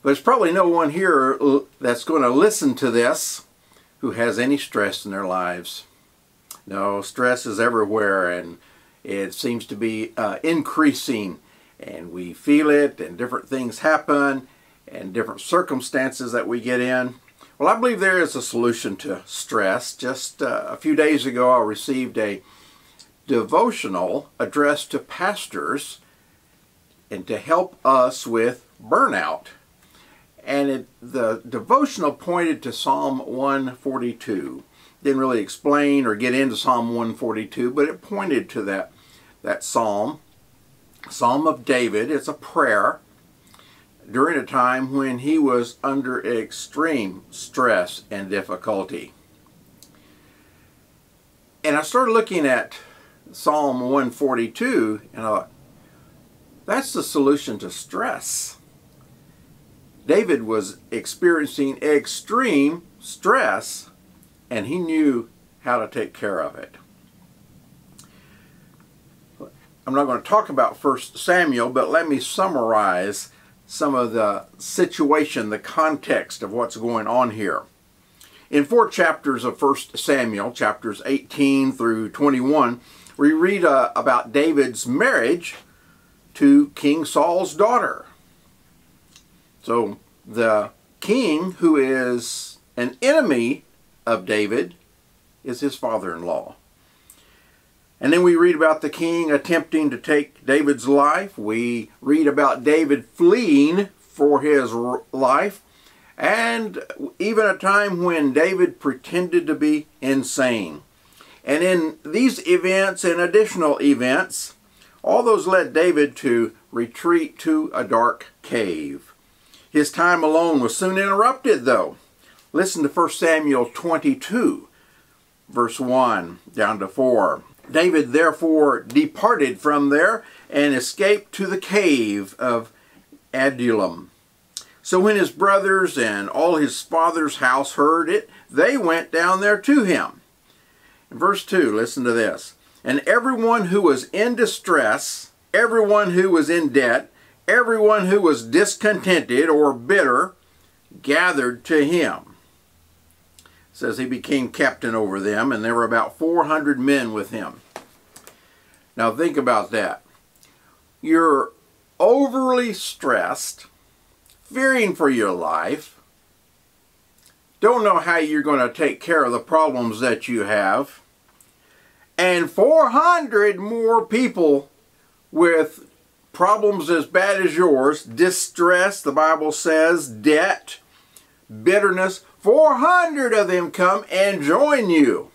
There's probably no one here that's going to listen to this who has any stress in their lives. No, stress is everywhere, and it seems to be increasing, and we feel it, and different things happen, and different circumstances that we get in. Well, I believe there is a solution to stress. Just a few days ago, I received a devotional addressed to pastors and to help us with burnout. And the devotional pointed to Psalm 142. Didn't really explain or get into Psalm 142, but it pointed to that psalm. Psalm of David. It's a prayer during a time when he was under extreme stress and difficulty. And I started looking at Psalm 142, and I thought, that's the solution to stress. David was experiencing extreme stress, and he knew how to take care of it. I'm not going to talk about 1 Samuel, but let me summarize some of the situation, the context of what's going on here. In 4 chapters of 1 Samuel, chapters 18 through 21, we read about David's marriage to King Saul's daughter. So the king, who is an enemy of David, is his father-in-law. And then we read about the king attempting to take David's life. We read about David fleeing for his life, and even a time when David pretended to be insane. And in these events and additional events, all those led David to retreat to a dark cave. His time alone was soon interrupted, though. Listen to 1 Samuel 22, verse 1 down to 4. David therefore departed from there and escaped to the cave of Adullam. So when his brothers and all his father's house heard it, they went down there to him. In verse 2, listen to this. And everyone who was in distress, everyone who was in debt, everyone who was discontented or bitter, gathered to him. It says he became captain over them, and there were about 400 men with him. Now think about that. You're overly stressed, fearing for your life, don't know how you're going to take care of the problems that you have, and 400 more people with problems as bad as yours, distress, the Bible says, debt, bitterness, 400 of them come and join you.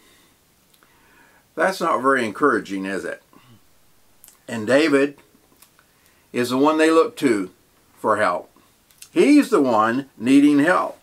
That's not very encouraging, is it? And David is the one they look to for help. He's the one needing help.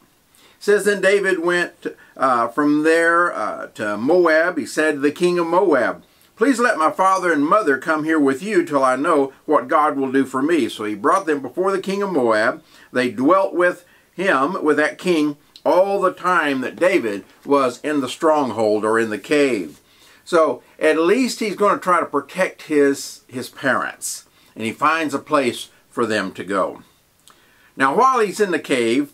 It says then David went from there to Moab. He said to the king of Moab, please let my father and mother come here with you till I know what God will do for me. So he brought them before the king of Moab. They dwelt with him, with that king, all the time that David was in the stronghold or in the cave. So at least he's going to try to protect his parents. And he finds a place for them to go. Now while he's in the cave,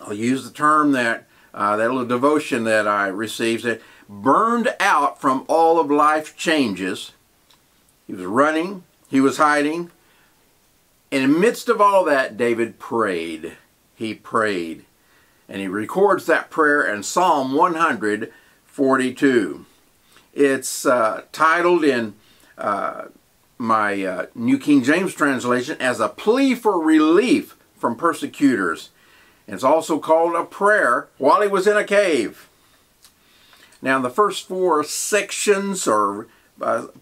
I'll use the term that little devotion that I received, that burned out from all of life's changes. He was running, he was hiding, and in the midst of all that, David prayed. He prayed. And he records that prayer in Psalm 142. It's titled in my New King James translation as a plea for relief from persecutors. It's also called a prayer while he was in a cave. Now, in the first 4 sections or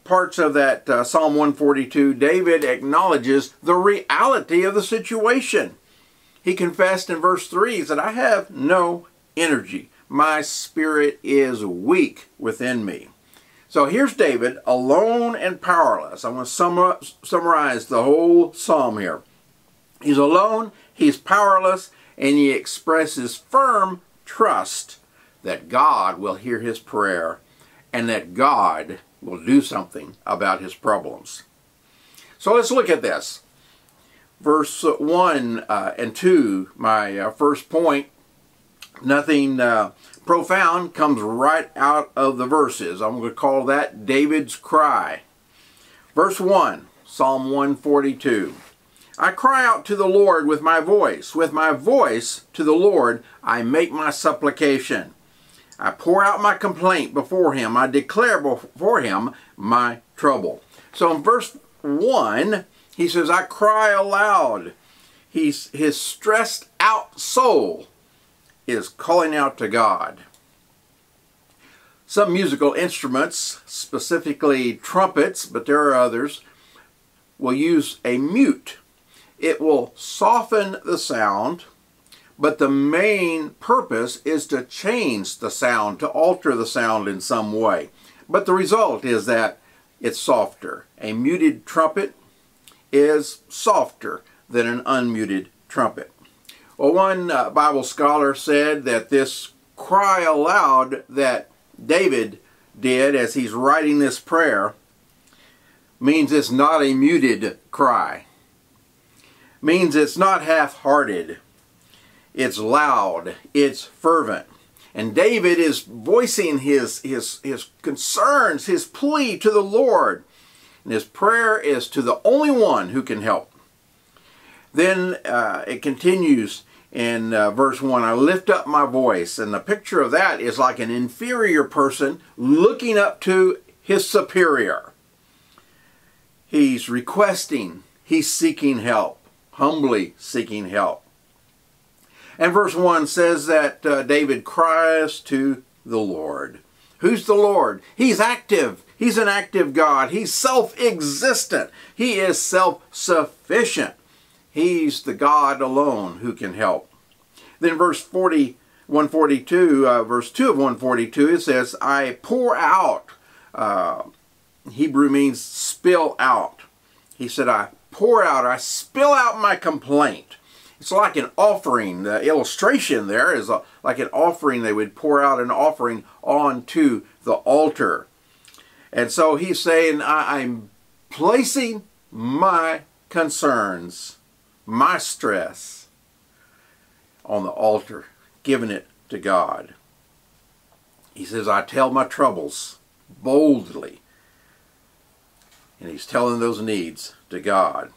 parts of that Psalm 142, David acknowledges the reality of the situation. He confessed in verse 3, he said, I have no energy. My spirit is weak within me. So here's David, alone and powerless. I want to summarize the whole psalm here. He's alone, he's powerless, and he expresses firm trust that God will hear his prayer and that God will do something about his problems. So let's look at this. verse 1 and 2, my first point. Nothing profound comes right out of the verses. I'm going to call that David's cry. Verse 1, Psalm 142. I cry out to the Lord with my voice. With my voice to the Lord I make my supplication. I pour out my complaint before him. I declare before him my trouble. So in verse 1, he says, I cry aloud. His stressed out soul is calling out to God. Some musical instruments, specifically trumpets, but there are others, will use a mute. It will soften the sound, but the main purpose is to change the sound, to alter the sound in some way. But the result is that it's softer. A muted trumpet is softer than an unmuted trumpet. Well, one Bible scholar said that this cry aloud that David did as he's writing this prayer means it's not a muted cry. Means it's not half-hearted. It's loud. It's fervent. And David is voicing his concerns, his plea to the Lord. And his prayer is to the only one who can help. Then it continues in verse 1, I lift up my voice. And the picture of that is like an inferior person looking up to his superior. He's requesting, he's seeking help, humbly seeking help. And verse 1 says that David cries to the Lord. Who's the Lord? He's active. He's an active God. He's self-existent. He is self-sufficient. He's the God alone who can help. Then verse 142, verse 2 of 142, it says, I pour out. Hebrew means spill out. He said, I pour out, I spill out my complaint. It's like an offering. The illustration there is like an offering. They would pour out an offering onto the altar. And so he's saying, I'm placing my concerns, my stress on the altar, giving it to God. He says, I tell my troubles boldly. And he's telling those needs to God.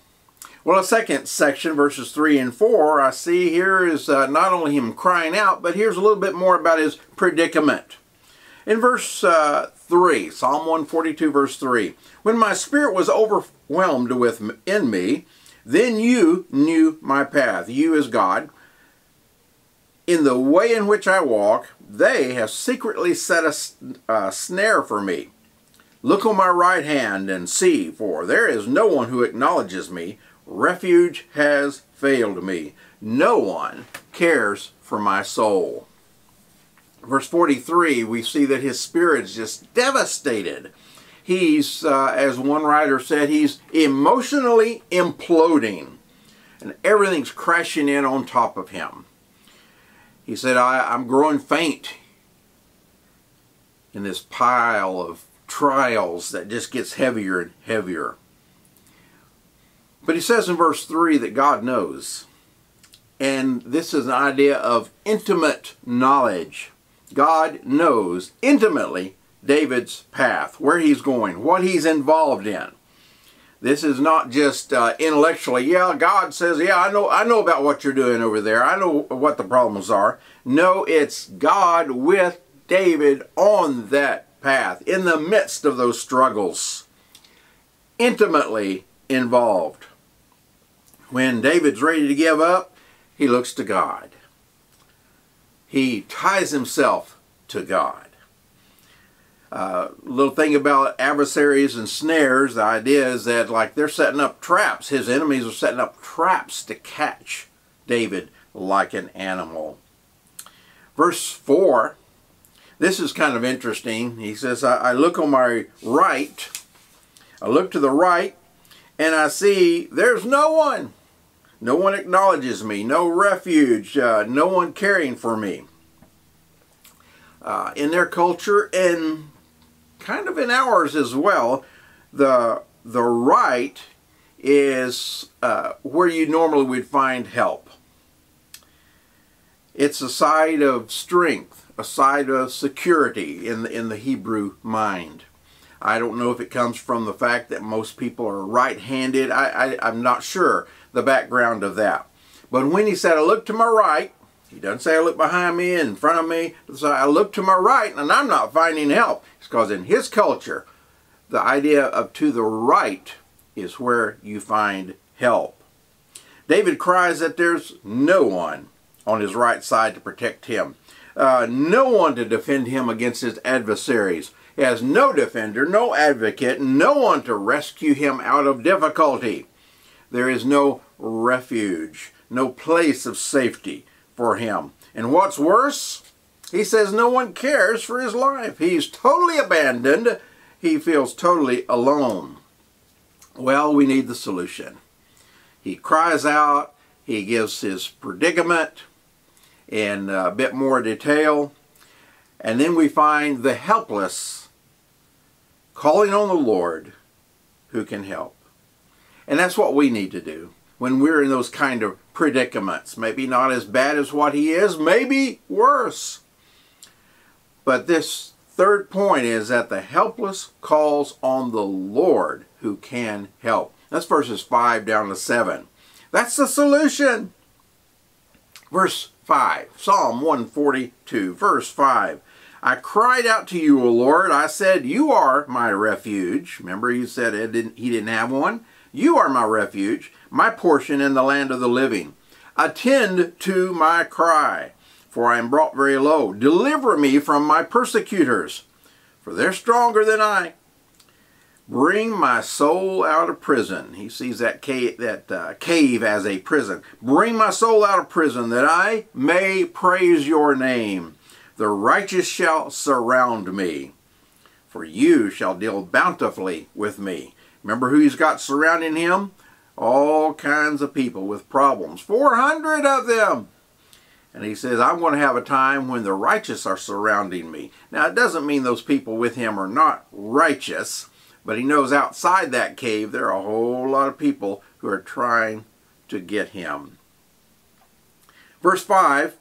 Well, a second section, verses 3 and 4, I see here is not only him crying out, but here's a little bit more about his predicament. In verse 3, Psalm 142, verse 3, when my spirit was overwhelmed within me, then you knew my path. You is God. In the way in which I walk, they have secretly set a snare for me. Look on my right hand and see, for there is no one who acknowledges me. Refuge has failed me. No one cares for my soul. Verse 43, we see that his spirit is just devastated. He's, as one writer said, he's emotionally imploding. And everything's crashing in on top of him. He said, I'm growing faint in this pile of trials that just gets heavier and heavier. But he says in verse 3 that God knows. And this is an idea of intimate knowledge. God knows intimately David's path, where he's going, what he's involved in. This is not just intellectually, yeah, God says, yeah, I know about what you're doing over there. I know what the problems are. No, it's God with David on that path, in the midst of those struggles, intimately involved. When David's ready to give up, he looks to God. He ties himself to God. Little thing about adversaries and snares, the idea is that like they're setting up traps. His enemies are setting up traps to catch David like an animal. Verse 4, this is kind of interesting. He says, I look on my right, I look to the right, and I see there's no one. No one acknowledges me, no refuge, no one caring for me. In their culture, and kind of in ours as well, the right is where you normally would find help. It's a side of strength, a side of security in the Hebrew mind. I don't know if it comes from the fact that most people are right-handed. I'm not sure the background of that. But when he said, I look to my right, he doesn't say I look behind me, in front of me. So I look to my right and I'm not finding help. It's because in his culture, the idea of to the right is where you find help. David cries that there's no one on his right side to protect him. No one to defend him against his adversaries. He has no defender, no advocate, no one to rescue him out of difficulty. There is no refuge, no place of safety for him. And what's worse, he says no one cares for his life. He's totally abandoned. He feels totally alone. Well, we need the solution. He cries out. He gives his predicament in a bit more detail. And then we find the helpless calling on the Lord who can help. And that's what we need to do when we're in those kind of predicaments. Maybe not as bad as what he is, maybe worse. But this third point is that the helpless calls on the Lord who can help. That's verses 5 down to 7. That's the solution. Verse 5, Psalm 142, verse 5. I cried out to you, O Lord. I said, you are my refuge. Remember, he said he didn't have one. You are my refuge, my portion in the land of the living. Attend to my cry, for I am brought very low. Deliver me from my persecutors, for they're stronger than I. Bring my soul out of prison. He sees that cave as a prison. Bring my soul out of prison, that I may praise your name. The righteous shall surround me, for you shall deal bountifully with me. Remember who he's got surrounding him? All kinds of people with problems. 400 of them. And he says, I'm going to have a time when the righteous are surrounding me. Now, it doesn't mean those people with him are not righteous, but he knows outside that cave there are a whole lot of people who are trying to get him. Verse 5,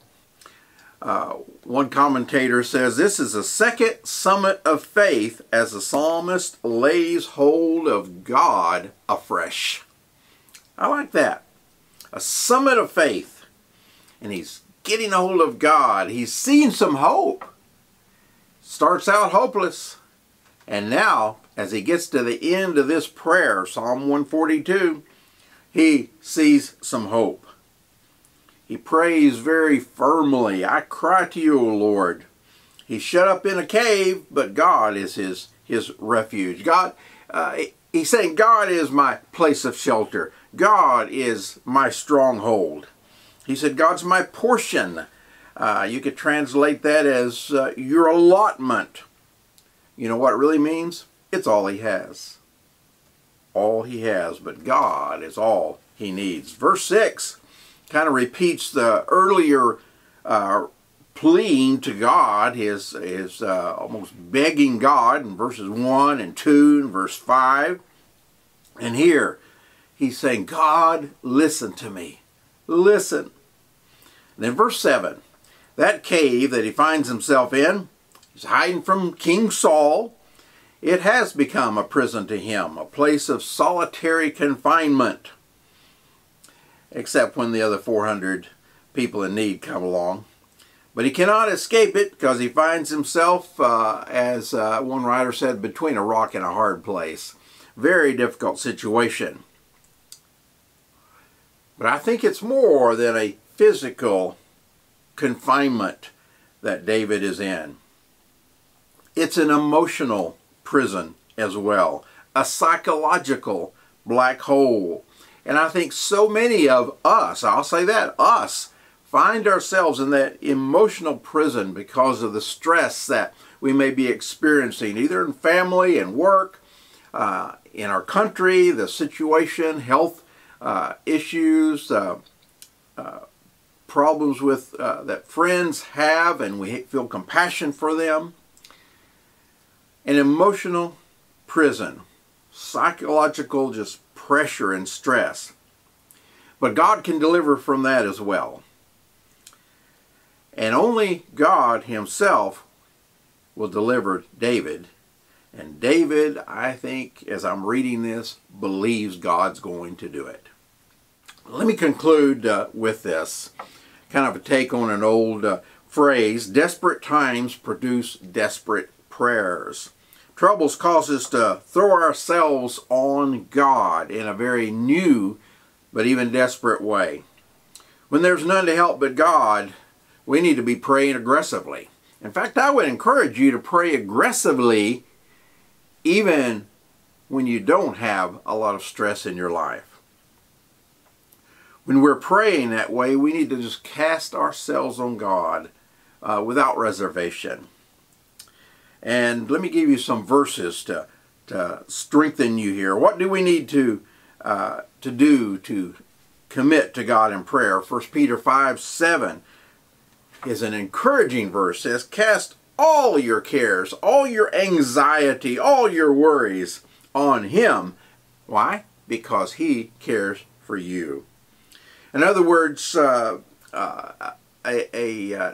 one commentator says, this is the second summit of faith as the psalmist lays hold of God afresh. I like that. A summit of faith. And he's getting a hold of God. He's seeing some hope. Starts out hopeless. And now, as he gets to the end of this prayer, Psalm 142, he sees some hope. He prays very firmly. I cry to you, O Lord. He's shut up in a cave, but God is his refuge. God, he's saying, God is my place of shelter. God is my stronghold. He said, God's my portion. You could translate that as your allotment. You know what it really means? It's all he has. All he has, but God is all he needs. Verse 6 kind of repeats the earlier pleading to God, his almost begging God in verses 1 and 2 and verse 5. And here he's saying, God, listen to me. Listen. And then verse 7, that cave that he finds himself in, he's hiding from King Saul. It has become a prison to him, a place of solitary confinement. Except when the other 400 people in need come along. But he cannot escape it because he finds himself, as one writer said, between a rock and a hard place. Very difficult situation. But I think it's more than a physical confinement that David is in. It's an emotional prison as well. A psychological black hole. And I think so many of us, I'll say that, us, find ourselves in that emotional prison because of the stress that we may be experiencing, either in family and work, in our country, the situation, health issues, problems with that friends have, and we feel compassion for them. An emotional prison, psychological just pressure and stress. But God can deliver from that as well. And only God himself will deliver David. And David, I think, as I'm reading this, believes God's going to do it. Let me conclude with this, kind of a take on an old phrase: desperate times produce desperate prayers. Troubles cause us to throw ourselves on God in a very new but even desperate way. When there's none to help but God, we need to be praying aggressively. In fact, I would encourage you to pray aggressively even when you don't have a lot of stress in your life. When we're praying that way, we need to just cast ourselves on God without reservation. And let me give you some verses to strengthen you here. What do we need to do to commit to God in prayer? 1 Peter 5:7 is an encouraging verse. It says, cast all your cares, all your anxiety, all your worries on Him. Why? Because He cares for you. In other words,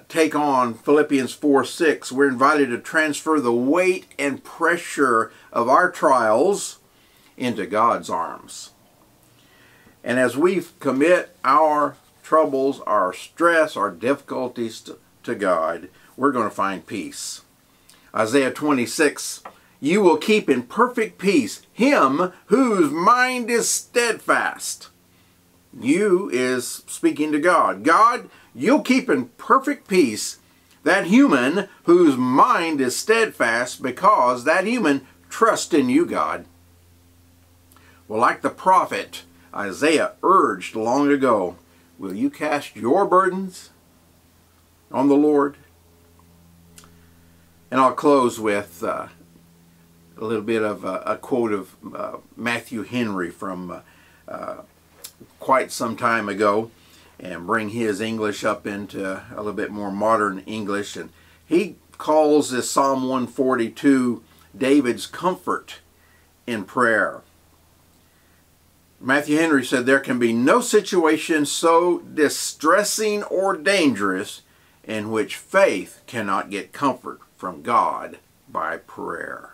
take on Philippians 4:6, we're invited to transfer the weight and pressure of our trials into God's arms. And as we commit our troubles, our stress, our difficulties to God, we're going to find peace. Isaiah 26, you will keep in perfect peace him whose mind is steadfast. You is speaking to God. God, you'll keep in perfect peace that human whose mind is steadfast, because that human trusts in you, God. Well, like the prophet Isaiah urged long ago, will you cast your burdens on the Lord? And I'll close with a little bit of a quote of Matthew Henry from quite some time ago, and bring his English up into a little bit more modern English. And he calls this Psalm 142 David's comfort in prayer. Matthew Henry said, there can be no situation so distressing or dangerous in which faith cannot get comfort from God by prayer.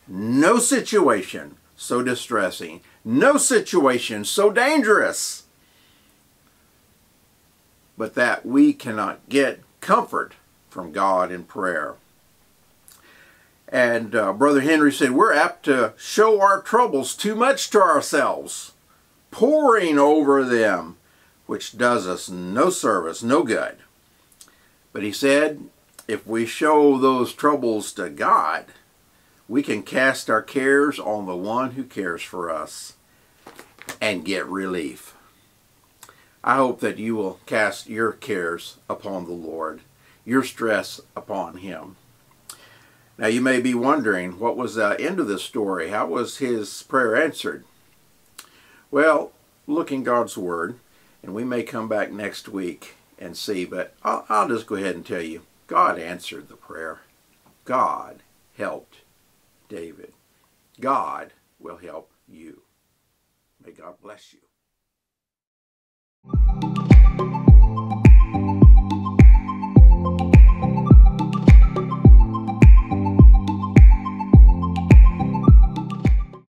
No situation so distressing, no situation so dangerous, but that we cannot get comfort from God in prayer. And Brother Henry said, we're apt to show our troubles too much to ourselves, poring over them, which does us no service, no good. But he said, if we show those troubles to God, we can cast our cares on the one who cares for us and get relief. I hope that you will cast your cares upon the Lord, your stress upon Him. Now you may be wondering, what was the end of this story? How was his prayer answered? Well, look in God's Word, and we may come back next week and see, but I'll just go ahead and tell you, God answered the prayer. God helped David. God will help you. May God bless you.